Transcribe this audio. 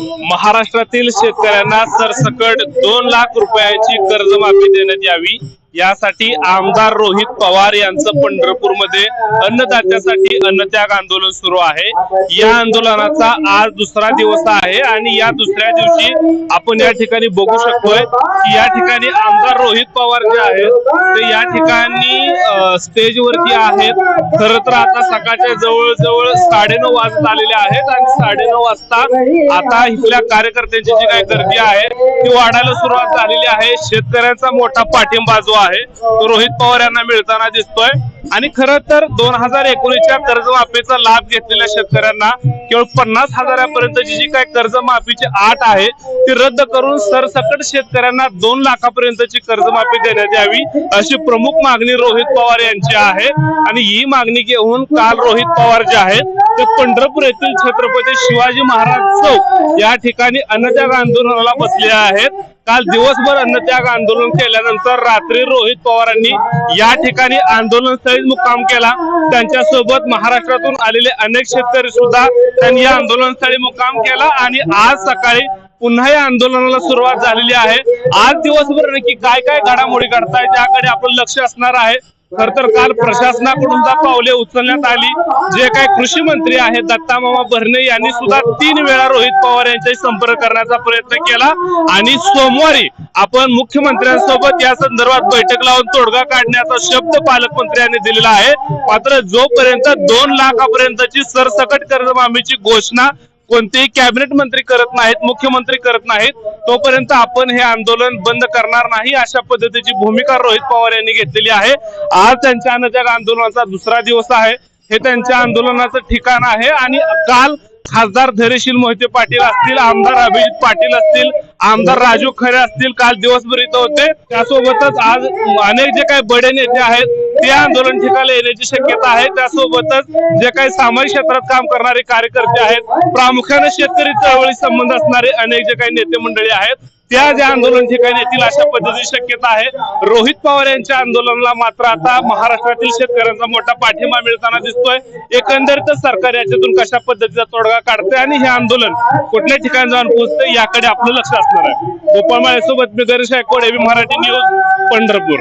महाराष्ट्रातील शेतकऱ्यांना सरसकट 2 लाख रुपयाची कर्जमाफी देण्यात यावी यासाठी आमदार रोहित पवार यांचं पंढरपूरमध्ये अन्नदात्यासाठी अन्नत्याग आंदोलन सुरू आहे। या आंदोलनाचा आज दुसरा दिवस आहे आणि या दुसऱ्या दिवशी आपण या ठिकाणी बघू शकतोय की या ठिकाणी आमदार रोहित पवार जे आहेत ते या ठिकाणी स्टेजवरती आहेत। खरं तर आता सकाळच्या जवळजवळ 9:30 वाजत आलेले आहेत आणि 9:30 वाजता आता इथल्या कार्यकर्त्यांची जी काही गर्दी आहे ती वाढायला सुरुवात झालेली आहे। शेतकऱ्यांचा मोठा पाठिंबा जो आहे तो रोहित पवार यांना मिळताना दिसतोय आणि खरं तर 2019च्या कर्जमाफीचा लाभ घेतलेल्या शेतकऱ्यांना केवळ 50,000 पर्यंतची जी काही कर्जमाफीची अट आहे ती रद्द करून सरसकट शेतकऱ्यांना 2 लाखापर्यंतची कर्जमाफी देण्यात यावी अशी प्रमुख मागणी रोहित पवार यांची आहे। आणि ही मागणी घेऊन काल रोहित पवार जे आहेत ते पंढरपूर येथील छत्रपती शिवाजी महाराज चौक या ठिकाणी अन्नत्याग आंदोलनाला बसले आहेत। काल दिवसभर अन्नत्याग आंदोलन केल्यानंतर रात्री रोहित पवारांनी या ठिकाणी आंदोलनस्थळी मुक्काम केला। त्यांच्यासोबत महाराष्ट्रातून आलेले अनेक शेतकरी सुद्धा त्यांनी या आंदोलनस्थळी मुक्काम केला आणि आज सकाळी पुन्हा या आंदोलनाला सुरुवात झालेली आहे। आज दिवसभर नक्की काय काय घडामोडी घडतायत त्याकडे आपलं लक्ष असणार आहे। खर तर काल प्रशासनाकडून पावले उचलण्यात आली। जे काही कृषी मंत्री आहेत दत्तामामा भरणे यांनी सुद्धा 3 वेळा रोहित पवार यांच्याशी संपर्क करण्याचा प्रयत्न केला आणि सोमवारी आपण मुख्यमंत्र्यांसोबत या संदर्भात बैठक लावून तोडगा काढण्याचा शब्द पालकमंत्र्यांनी दिलेला आहे। मात्र जोपर्यंत 2 लाखापर्यंतची सरसकट कर्जमाफीची घोषणा कोणतेही कॅबिनेट मंत्री करत नाहीत, मुख्यमंत्री करत नाहीत, तोपर्यंत आपण हे आंदोलन बंद करणार नाही अशा पद्धतीची भूमिका रोहित पवार यांनी घेतलेली आहे। आज त्यांच्या अन्नत्याग आंदोलनाचा दुसरा दिवस आहे। हे त्यांच्या आंदोलनाचं ठिकाण आहे आणि काल खासदार धैर्यशील मोहिते पाटील असतील, आमदार अभिजित पाटील असतील, आमदार राजू खरे असतील काल दिवसभर इथं होते। त्यासोबतच आज अनेक जे काही बडे नेते आहेत ते आंदोलन ठिकाणी येण्याची शक्यता आहे। त्यासोबतच जे काही सामाजिक क्षेत्रात काम करणारे कार्यकर्ते आहेत, प्रामुख्याने शेतकरी चळवळी संबंध असणारे अनेक जे काही नेते मंडळी आहेत त्या ज्या आंदोलन ठिकाणी येतील अशा पद्धतीची शक्यता आहे। रोहित पवार यांच्या आंदोलनाला मात्र आता महाराष्ट्रातील शेतकऱ्यांचा मोठा पाठिंबा मिळताना दिसतोय। एकंदरीतच सरकार याच्यातून कशा पद्धतीचा तोडगा काढते आणि हे आंदोलन कुठल्या ठिकाणी जाऊन पोहोचते याकडे आपलं लक्ष असणार आहे। गोपाळ माळेसोबत मी गणेश गायकवाड, एबी मराठी न्यूज, पंढरपूर।